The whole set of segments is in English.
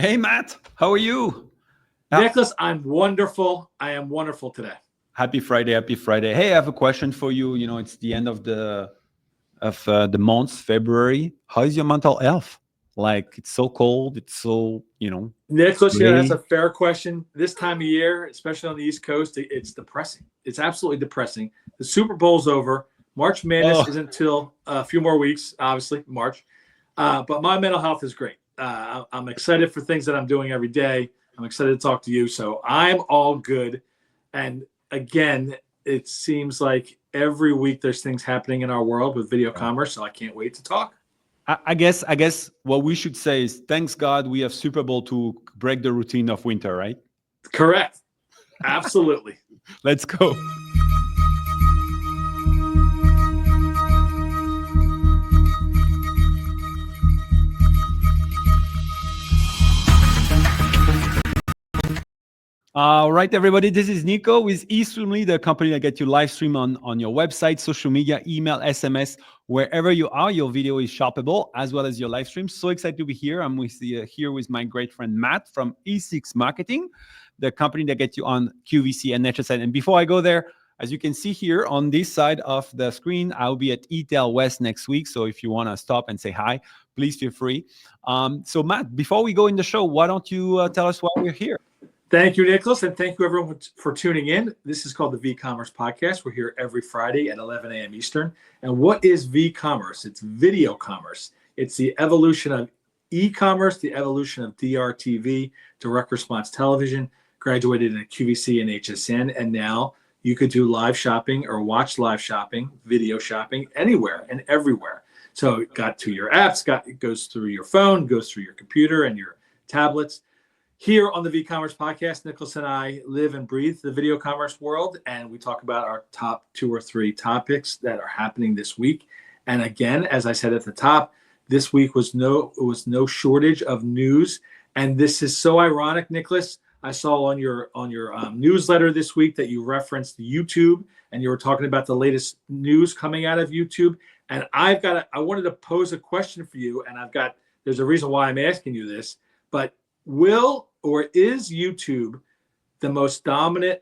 Hey, Matt. How are you? Nicholas, I'm wonderful. I am wonderful today. Happy Friday. Happy Friday. Hey, I have a question for you. You know, it's the end of the month, February. How is your mental health? Like, it's so cold. It's so, Nicholas, that's gray. a fair question. This time of year, especially on the East Coast, it's depressing. It's absolutely depressing. The Super Bowl's over. March Madness Oh, isn't until a few more weeks, obviously, March. But my mental health is great. I'm excited for things that I'm doing every day. I'm excited to talk to you. So I'm all good. And again, it seems like every week there's things happening in our world with video yeah. commerce. So I can't wait to talk. I guess what we should say is thanks God we have Super Bowl to break the routine of winter, right? Correct. Absolutely. Let's go. All right, everybody. This is Nico with eStreamly, the company that gets you live stream on your website, social media, email, SMS, wherever you are. Your video is shoppable as well as your live stream. So excited to be here. I'm here with my great friend Matt from E6 Marketing, the company that gets you on QVC and HSN. And before I go there, as you can see here on this side of the screen, I'll be at ETEL West next week. So if you want to stop and say hi, please feel free. So Matt, before we go in the show, why don't you tell us why we're here? Thank you, Nicholas, and thank you, everyone, for tuning in. This is called the vCommerce Podcast. We're here every Friday at 11 a.m. Eastern. And what is vCommerce? It's video commerce. It's the evolution of e-commerce, the evolution of DRTV, direct response television, graduated in QVC and HSN, and now you could do live shopping or watch live shopping, video shopping, anywhere and everywhere. So it got to your apps, it goes through your phone, goes through your computer and your tablets. Here on the vCommerce Podcast, Nicholas and I live and breathe the video commerce world, and we talk about our top 2 or 3 topics that are happening this week. And again, as I said at the top, this week was no shortage of news, and this is so ironic, Nicholas. I saw on your newsletter this week that you referenced YouTube, and you were talking about the latest news coming out of YouTube. And I wanted to pose a question for you, and there's a reason why I'm asking you this, but is YouTube the most dominant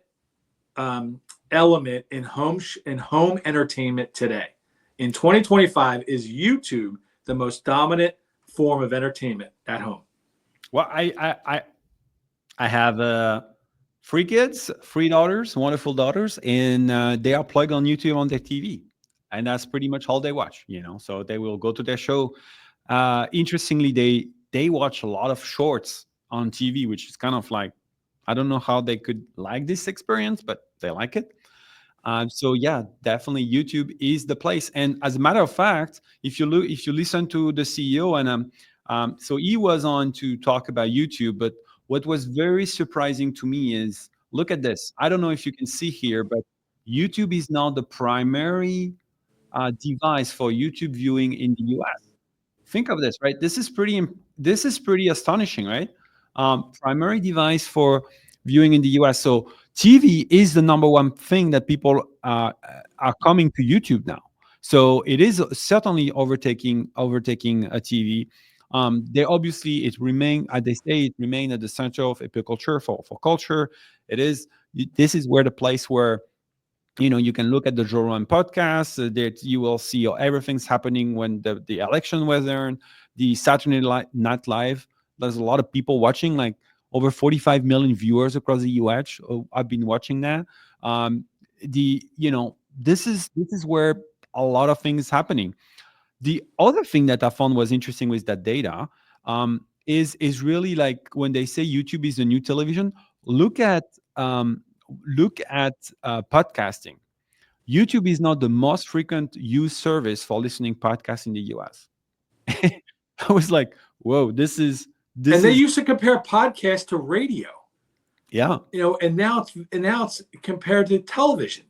element in home entertainment today? In 2025, is YouTube the most dominant form of entertainment at home? Well, I have 3 kids, 3 daughters, wonderful daughters, and they are plugged on YouTube on their TV, and that's pretty much all they watch. So they will go to their show. Interestingly, they watch a lot of shorts on TV, which is kind of like, I don't know how they could like this experience, but they like it. So yeah, definitely YouTube is the place. And as a matter of fact, if you listen to the CEO, and so he was on to talk about YouTube, but what was very surprising to me is, look at this. I don't know if you can see here, but YouTube is now the primary device for YouTube viewing in the US. Think of this, right? This is pretty astonishing, right? Primary device for viewing in the US. So TV is the number one thing that people are coming to YouTube now. So it is certainly overtaking a TV. They obviously it remain at the center of epiculture for culture. This is where the place where you can look at the Joe Rogan podcast, that you will see everything's happening when the election was there, the Saturday Night Live. There's a lot of people watching, like over 45 million viewers across the US. I've been watching that. This is where a lot of things happening. The other thing that I found was interesting with that data is really like when they say YouTube is the new television. Look at podcasting. YouTube is not the most frequent used service for listening podcasts in the US. I was like, whoa, this is. And they used to compare podcasts to radio. Yeah. And now it's compared to television.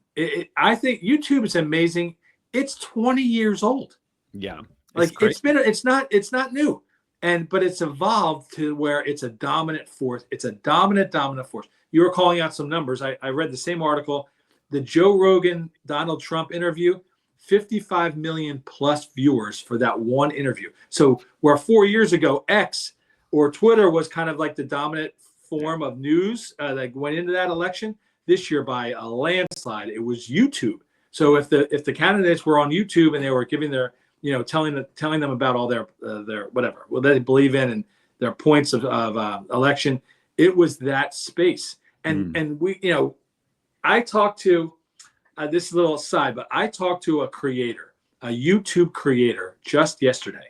I think YouTube is amazing. It's 20 years old. Yeah. It's not new. But it's evolved to where it's a dominant force. It's a dominant force. You were calling out some numbers. I read the same article. The Joe Rogan, Donald Trump interview, 55 million plus viewers for that one interview. So where 4 years ago, X or Twitter was kind of like the dominant form of news that went into that election. This year, by a landslide, it was YouTube. So if the candidates were on YouTube and they were giving their, telling them about all their whatever, what they believe in and their points of election, it was that space. And we, I talked to this is a little aside, but I talked to a YouTube creator just yesterday,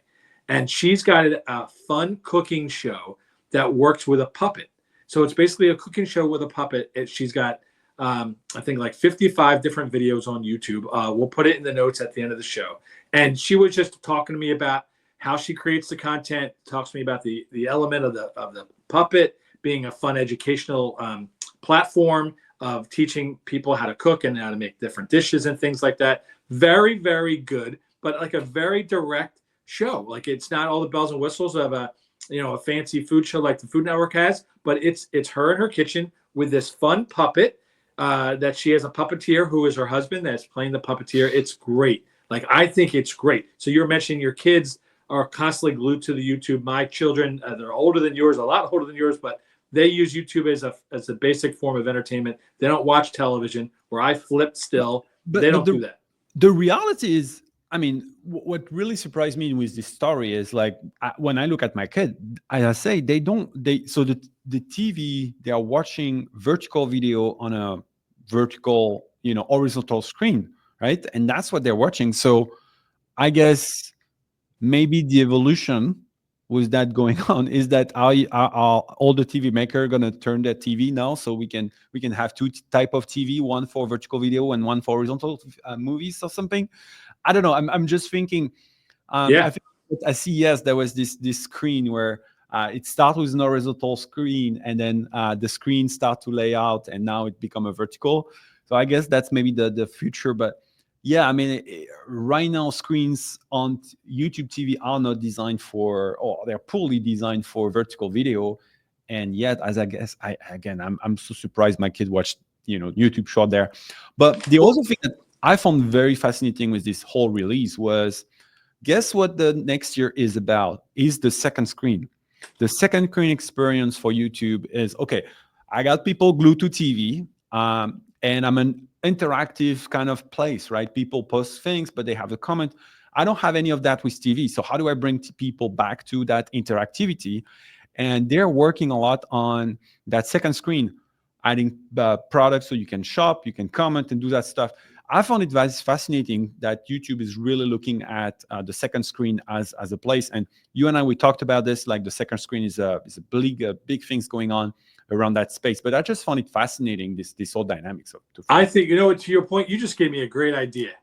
and she's got a fun cooking show that works with a puppet. So it's basically a cooking show with a puppet. She's got, I think, like 55 different videos on YouTube. We'll put it in the notes at the end of the show. And she was just talking to me about how she creates the content, talks to me about the element of the puppet being a fun educational platform of teaching people how to cook and how to make different dishes and things like that. Very, very good, but like a very direct show. Like it's not all the bells and whistles of a fancy food show like the Food Network has, but it's her in her kitchen with this fun puppet that she has a puppeteer who is her husband that's playing the puppeteer. It's great. Like, I think it's great. So you're mentioning your kids are constantly glued to the YouTube. My children, they're older than yours, a lot older than yours, but they use YouTube as a basic form of entertainment. They don't watch television, where I flip still. But they don't do that. The reality is, I mean, what really surprised me with this story is, like, when I look at my kid, I say so the TV, they are watching vertical video on a vertical, horizontal screen, right? And that's what they're watching. So I guess maybe the evolution with that going on is that are all the TV maker going to turn their TV now, so we can have two type of TV, one for vertical video and one for horizontal movies or something. I don't know. I'm just thinking. I think at CES there was this screen where it starts with an horizontal screen, and then the screen start to lay out, and now it become a vertical. So I guess that's maybe the future. But yeah, I mean, right now screens on YouTube TV are not designed or they're poorly designed for vertical video, and yet, as I guess, I'm so surprised my kid watched YouTube short there. But the other thing that I found very fascinating with this whole release was, guess what the next year is about? Is the second screen. The second screen experience for YouTube is, okay, I got people glued to TV, and I'm an interactive kind of place, right? People post things, but they have a comment. I don't have any of that with TV. So how do I bring people back to that interactivity? And they're working a lot on that second screen, adding products so you can shop, you can comment and do that stuff. I found it fascinating that YouTube is really looking at the second screen as a place. And you and I, we talked about this, like the second screen is a big things going on around that space. But I just found it fascinating, this whole dynamics. I think, to your point, you just gave me a great idea.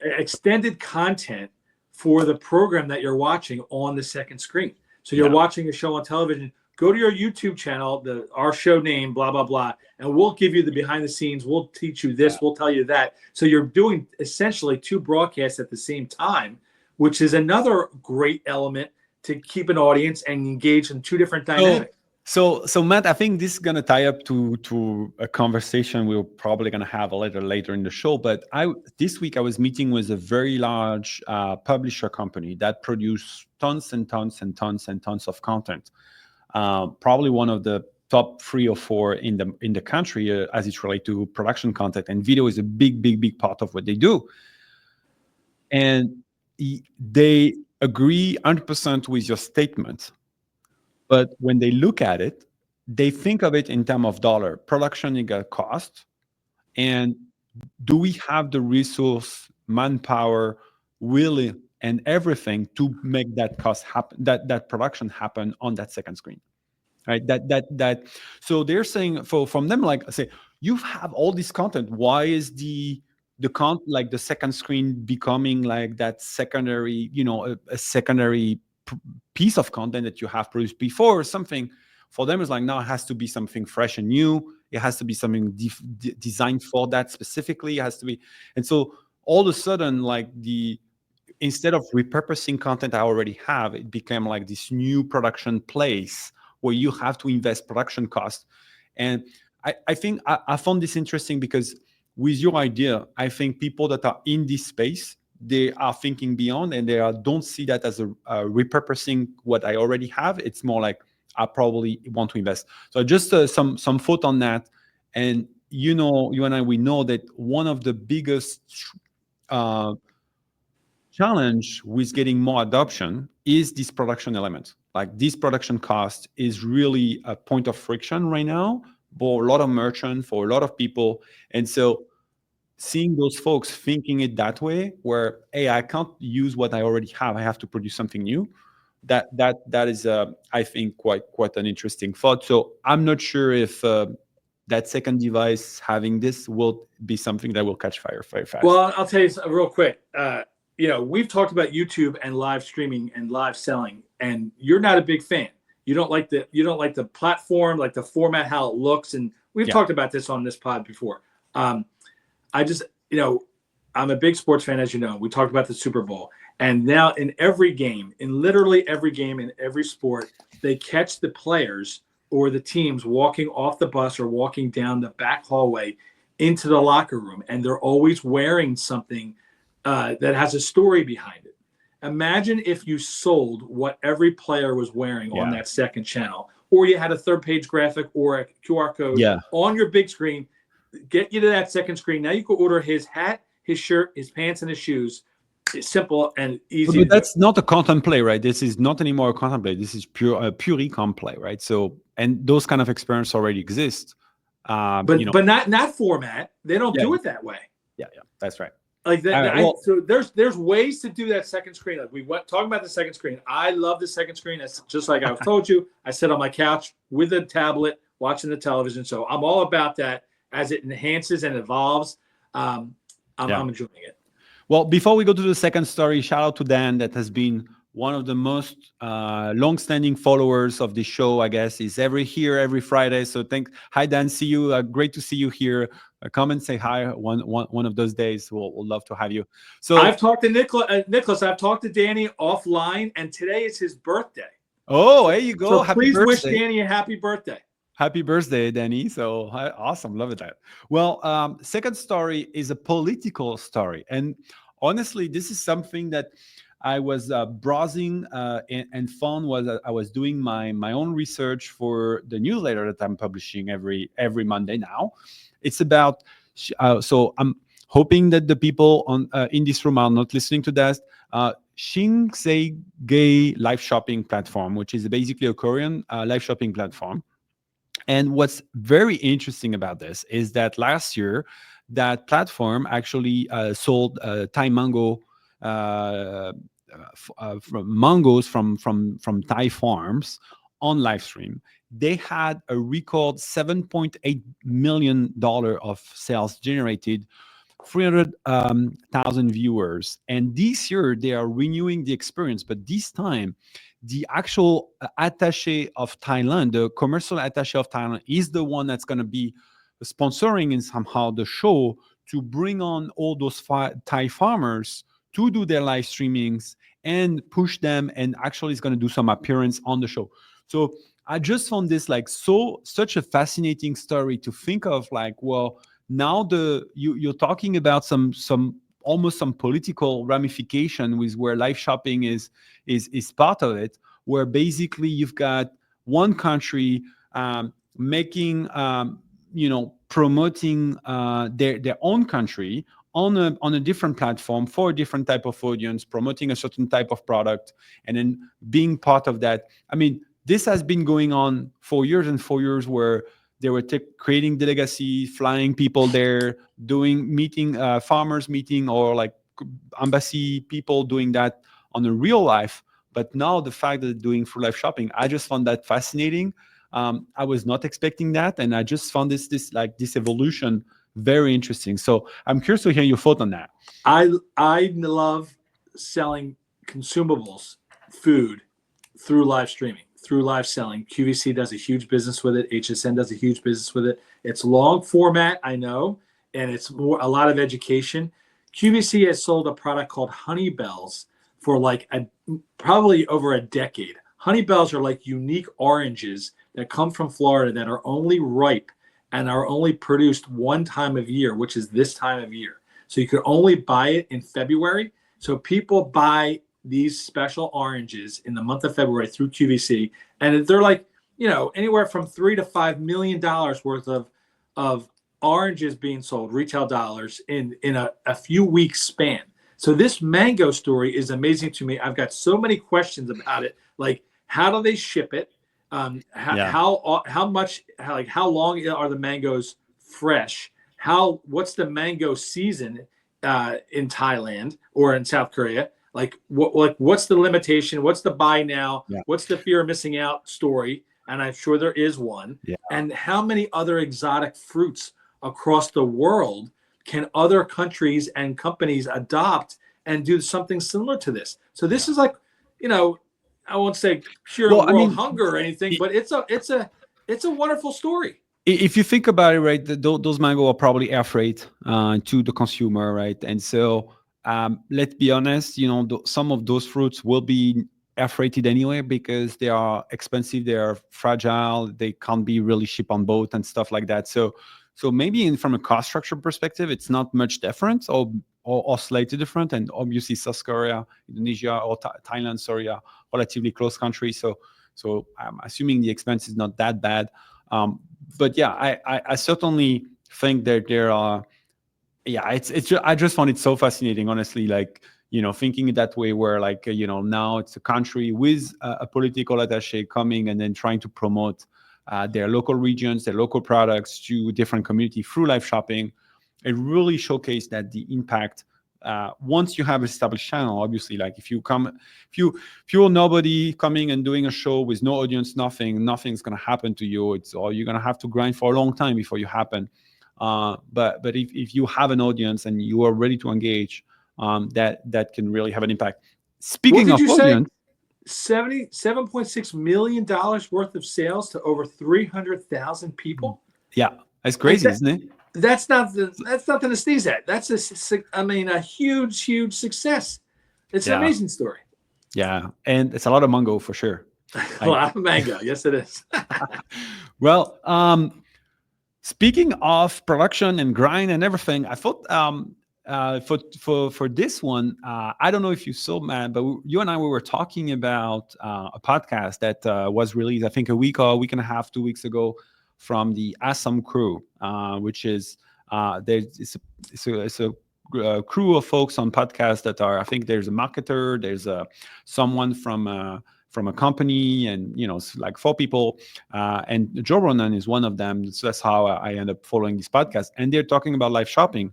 Extended content for the program that you're watching on the second screen. So you're watching a show on television, go to your YouTube channel, our show name, blah, blah, blah, and we'll give you the behind the scenes. We'll teach you this. We'll tell you that. So you're doing essentially two broadcasts at the same time, which is another great element to keep an audience and engage in two different dynamics. So Matt, I think this is going to tie up to a conversation we're probably going to have later in the show. But this week I was meeting with a very large publisher company that produce tons and tons and tons and tons of content. Probably one of the top 3 or 4 in the country as it relates to production content, and video is a big part of what they do. And they agree 100% with your statement. But when they look at it, they think of it in terms of dollar. Production, you got cost. And do we have the resource, manpower, will, and everything to make that cost happen, that production happen on that second screen? Right? So they're saying from them, like I say, you have all this content. Why is the second screen becoming like that secondary, a secondary piece of content that you have produced before or something? For them, it's like, now it has to be something fresh and new. It has to be something designed for that specifically. It has to be. And so all of a sudden, like instead of repurposing content I already have, it became like this new production place where you have to invest production costs. And I think I found this interesting because with your idea, I think people that are in this space, they are thinking beyond, and they don't see that as a repurposing what I already have. It's more like I probably want to invest. So just some thought on that. And you and I, we know that one of the biggest challenge with getting more adoption is this production element. Like this production cost is really a point of friction right now for a lot of merchants, for a lot of people. And so seeing those folks thinking it that way, where, hey, I can't use what I already have, I have to produce something new. That is, I think, quite an interesting thought. So I'm not sure if that second device having this will be something that will catch fire very fast. Well, I'll tell you real quick. We've talked about YouTube and live streaming and live selling, and you're not a big fan. You don't like the platform, like the format, how it looks, and we've talked about this on this pod before. I just, I'm a big sports fan, as you know. We talked about the Super Bowl, and now in every game, in literally every game, in every sport, they catch the players or the teams walking off the bus or walking down the back hallway into the locker room, and they're always wearing something that has a story behind it. Imagine if you sold what every player was wearing on that second channel, or you had a third page graphic or a QR code on your big screen, get you to that second screen. Now you can order his hat, his shirt, his pants, and his shoes. It's simple and easy. But that's not a content play, right? This is not anymore a content play. This is pure e-com play, right? So, and those kind of experience already exist. But not format. They don't do it that way. Yeah, that's right. Like that. So there's ways to do that second screen. Like we went talking about the second screen. I love the second screen. That's just like I've told you. I sit on my couch with a tablet watching the television. So I'm all about that as it enhances and evolves. I'm enjoying it. Well, before we go to the second story, shout out to Dan, that has been one of the most long-standing followers of the show, I guess. He's every Friday. So hi, Dan. See you. Great to see you here. Come and say hi one of those days. We'll love to have you. So I've talked to Nicholas. I've talked to Danny offline, and today is his birthday. Oh, there you go. So happy please birthday. wish Danny a happy birthday. Happy birthday, Danny. So awesome. Love that. Well, second story is a political story. And honestly, this is something that I was browsing and found was I was doing my own research for the newsletter that I'm publishing every Monday now. It's about, so I'm hoping that the people in this room are not listening to that. Shinsegae live shopping platform, which is basically a Korean live shopping platform. And what's very interesting about this is that last year, that platform actually sold Thai mango from mangoes from Thai farms on live stream. They had a record $7.8 million of sales generated, 300,000 viewers. And this year they are renewing the experience, but this time the actual attaché of Thailand, the commercial attaché of Thailand, is the one that's going to be sponsoring in somehow the show to bring on all those Thai farmers to do their live streamings and push them, and actually is going to do some appearance on the show. So I just found this such a fascinating story to think of. Like, well, now you're talking about some almost some political ramification with where live shopping is part of it, where basically you've got one country making promoting their own country on a different platform for a different type of audience, promoting a certain type of product, and then being part of that. I mean, this has been going on for years and 4 years, where they were creating delegacy, flying people there, doing farmers meeting, or like embassy people doing that on a real life. But now the fact that they're doing through live shopping, I just found that fascinating. I was not expecting that, and I just found this evolution very interesting. So I'm curious to hear your thought on that. I love selling consumables, food, through live streaming, through live selling. QVC does a huge business with it. HSN does a huge business with it. It's long format, I know, and it's a lot of education. QVC has sold a product called Honey Bells for probably over a decade. Honey Bells are like unique oranges that come from Florida that are only ripe and are only produced one time of year, which is this time of year. So you could only buy it in February, So people buy these special oranges in the month of February through QVC, and they're like, anywhere from $3 to $5 million worth of oranges being sold, retail dollars, in a few weeks span. So this mango story is amazing to me. I've got so many questions about it. Like, how do they ship it? How much? How long are the mangoes fresh? What's the mango season in Thailand or in South Korea? What's the limitation? What's the buy now? Yeah. What's the fear of missing out story? And I'm sure there is one. Yeah. And how many other exotic fruits across the world can other countries and companies adopt and do something similar to this? So this is like, I won't say pure world hunger or anything, but it's a wonderful story. If you think about it, right, those mango are probably air freight to the consumer, right? And so let's be honest, some of those fruits will be air freighted anyway because they are expensive, they are fragile, they can't be really shipped on boat and stuff like that. So maybe from a cost structure perspective, it's not much different or slightly different. And obviously South Korea, Indonesia, or Thailand, sorry, are relatively close countries. So I'm assuming the expense is not that bad. But yeah, I certainly think that there are, it's just, I just found it so fascinating, honestly, like, thinking that way where like, now it's a country with a political attaché coming and then trying to promote their local regions, their local products to different community through live shopping. It really showcased that the impact, once you have an established channel, obviously, like if you're nobody coming and doing a show with no audience, nothing's going to happen to you. Or you're going to have to grind for a long time before you happen. But if you have an audience and you are ready to engage, that can really have an impact. Speaking of audience, $77.6 million worth of sales to over 300,000 people. Yeah, that's crazy, isn't it? That's nothing to sneeze at. That's a huge success. It's an amazing story. Yeah, and it's a lot of mango for sure. A lot of mango, yes, it is. Well, speaking of production and grind and everything, I thought for this one, I don't know if you saw, Matt, but you and I we were talking about a podcast that was released, I think, a week and a half, 2 weeks ago, from the Assam crew, which is it's a crew of folks on podcasts that are, I think there's a marketer, there's someone from a company, and like 4 people, and Joe Ronan is one of them. So that's how I end up following this podcast, and they're talking about live shopping.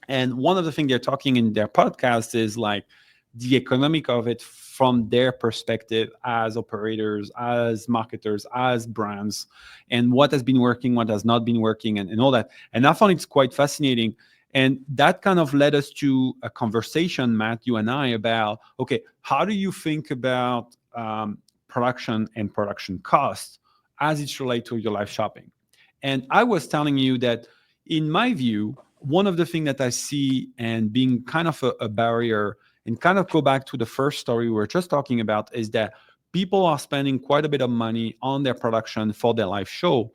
And one of the things they're talking in their podcast is like the economic of it from their perspective as operators, as marketers, as brands, and what has been working, what has not been working, and all that. And I found it's quite fascinating. And that kind of led us to a conversation, Matt, you and I, about, okay, how do you think about production and production costs as it's related to your live shopping? And I was telling you that, in my view, one of the things that I see and being kind of a barrier, and kind of go back to the first story we were just talking about, is that people are spending quite a bit of money on their production for their live show,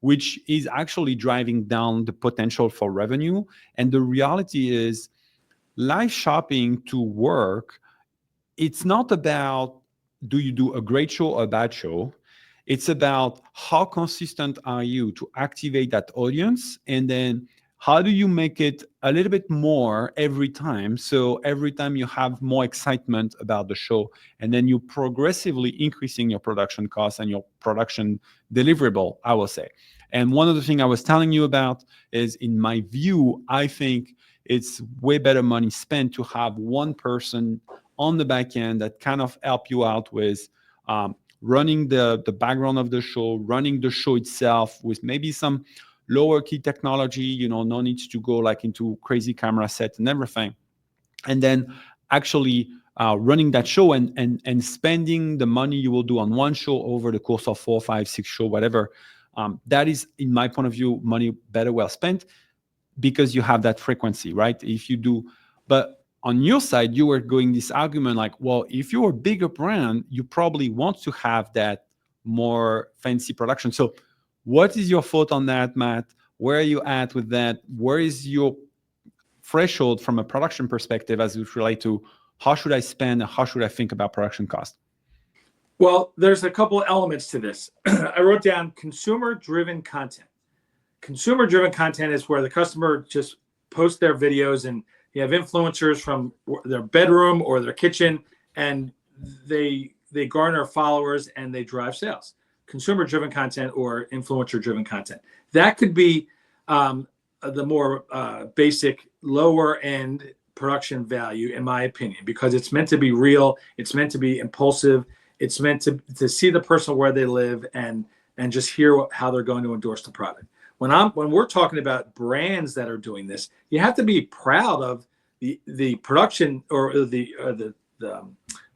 which is actually driving down the potential for revenue. And the reality is, live shopping to work, it's not about do you do a great show or a bad show. It's about how consistent are you to activate that audience, and then how do you make it a little bit more every time? So every time you have more excitement about the show, and then you progressively increasing your production costs and your production deliverable, I will say. And one of the things I was telling you about is, in my view, I think it's way better money spent to have one person on the back end that kind of help you out with running the background of the show, running the show itself with maybe some lower key technology, no need to go like into crazy camera set and everything. And then actually running that show and spending the money you will do on one show over the course of 4, 5, 6 show, whatever. That is, in my point of view, money better well spent, because you have that frequency, right? If you do, but on your side, you were going this argument like, well, if you're a bigger brand, you probably want to have that more fancy production. So what is your thought on that, Matt? Where are you at with that? Where is your threshold from a production perspective as it relates to how should I spend, how should I think about production cost? Well, there's a couple of elements to this. I wrote down consumer-driven content. Consumer-driven content is where the customer just posts their videos, and you have influencers from their bedroom or their kitchen, and they garner followers and they drive sales. Consumer-driven content or influencer-driven content. That could be the more basic, lower-end production value, in my opinion, because it's meant to be real. It's meant to be impulsive. It's meant to see the person where they live and just hear how they're going to endorse the product. When we're talking about brands that are doing this, you have to be proud of the production or the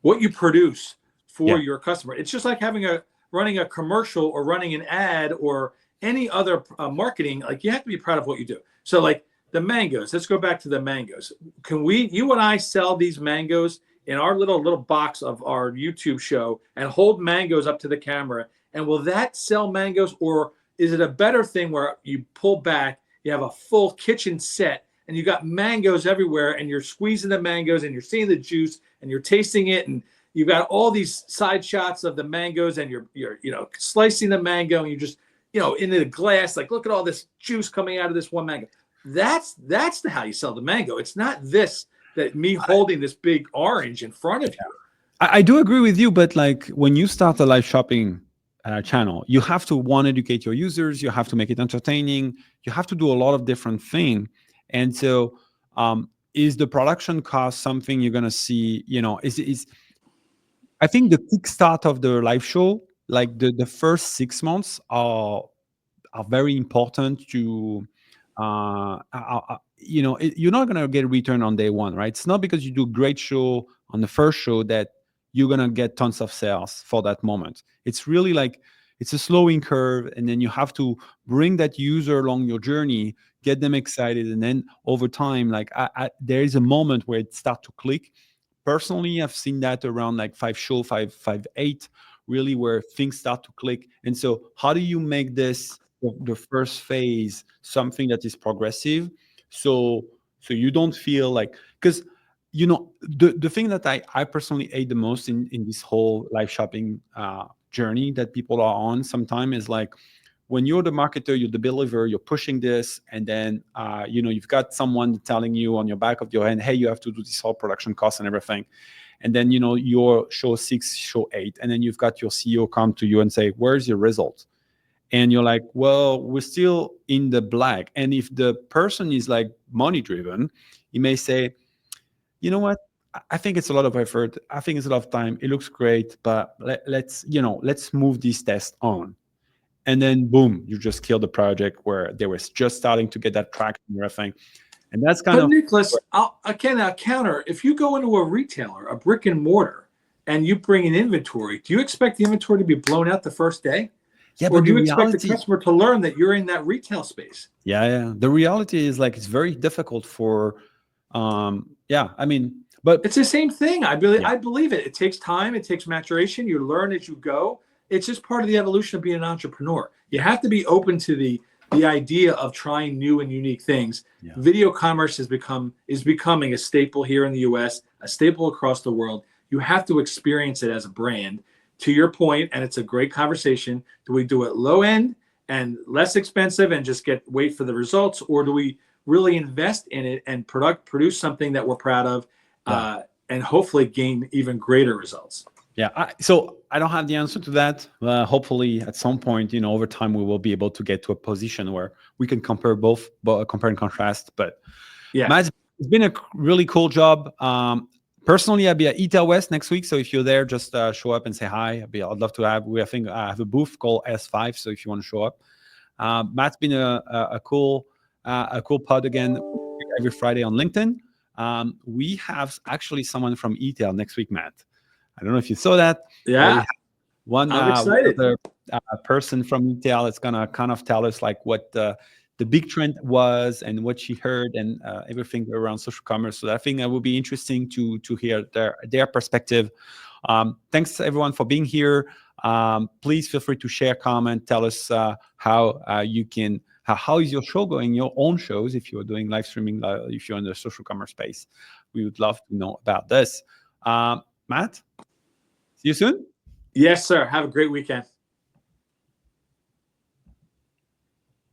what you produce for your customer. It's just like running a commercial or running an ad or any other marketing. Like, you have to be proud of what you do. So like the mangoes, let's go back to the mangoes. Can you and I sell these mangoes in our little box of our YouTube show and hold mangoes up to the camera? And will that sell mangoes? Or is it a better thing where you pull back, you have a full kitchen set, and you got mangoes everywhere, and you're squeezing the mangoes and you're seeing the juice and you're tasting it, and you've got all these side shots of the mangoes, and you're slicing the mango, and you're just into the glass, like, look at all this juice coming out of this one mango. That's how you sell the mango. It's not this, that me holding this big orange in front of you. I do agree with you, but like when you start a live shopping channel, you have to educate your users, you have to make it entertaining, you have to do a lot of different things. And so is the production cost something you're going to see, I think the kickstart of the live show, like the first 6 months are very important to, you're not going to get a return on day one, right? It's not because you do a great show on the first show that you're going to get tons of sales for that moment. It's really like, it's a slowing curve, and then you have to bring that user along your journey, get them excited, and then over time, like there is a moment where it starts to click. Personally, I've seen that around like 5, 8, really, where things start to click. And so how do you make this the first phase something that is progressive, so you don't feel like, because the thing that I personally hate the most in this whole live shopping journey that people are on sometimes is like, when you're the marketer, you're the believer, you're pushing this, and then you've got someone telling you on your back of your hand, hey, you have to do this whole production cost and everything. And then your show 6, show 8, and then you've got your CEO come to you and say, where's your result? And you're like, well, we're still in the black. And if the person is like money driven, he may say, you know what, I think it's a lot of effort, I think it's a lot of time, it looks great, but let's move this test on. And then boom, you just kill the project where they were just starting to get that traction and everything. And that's kind of. Nicholas, I'll counter. If you go into a retailer, a brick and mortar, and you bring in inventory, do you expect the inventory to be blown out the first day? Yeah, or do you expect the customer to learn that you're in that retail space? Yeah. The reality is, like, it's very difficult for, but it's the same thing. I believe it. It takes time. It takes maturation. You learn as you go. It's just part of the evolution of being an entrepreneur. You have to be open to the idea of trying new and unique things. Yeah. Video commerce is becoming a staple here in the US, a staple across the world. You have to experience it as a brand. To your point, and it's a great conversation, do we do it low end and less expensive and just wait for the results, or do we really invest in it and produce something that we're proud of, and hopefully gain even greater results? Yeah, so I don't have the answer to that. Hopefully, at some point, over time, we will be able to get to a position where we can compare both, compare and contrast. But yeah, Matt, it's been a really cool job. Personally, I'll be at ETEL West next week, so if you're there, just show up and say hi. I'd love to have. I think I have a booth called S5, so if you want to show up, Matt's been a cool pod again every Friday on LinkedIn. We have actually someone from ETEL next week, Matt. I don't know if you saw that. Yeah. One other person from ETEL is gonna kind of tell us like what the big trend was and what she heard and everything around social commerce. So I think that will be interesting to hear their perspective. Thanks everyone for being here. Please feel free to share, comment, tell us how how is your show going, your own shows, if you're doing live streaming, if you're in the social commerce space. We would love to know about this. Matt, see you soon. Yes, sir. Have a great weekend.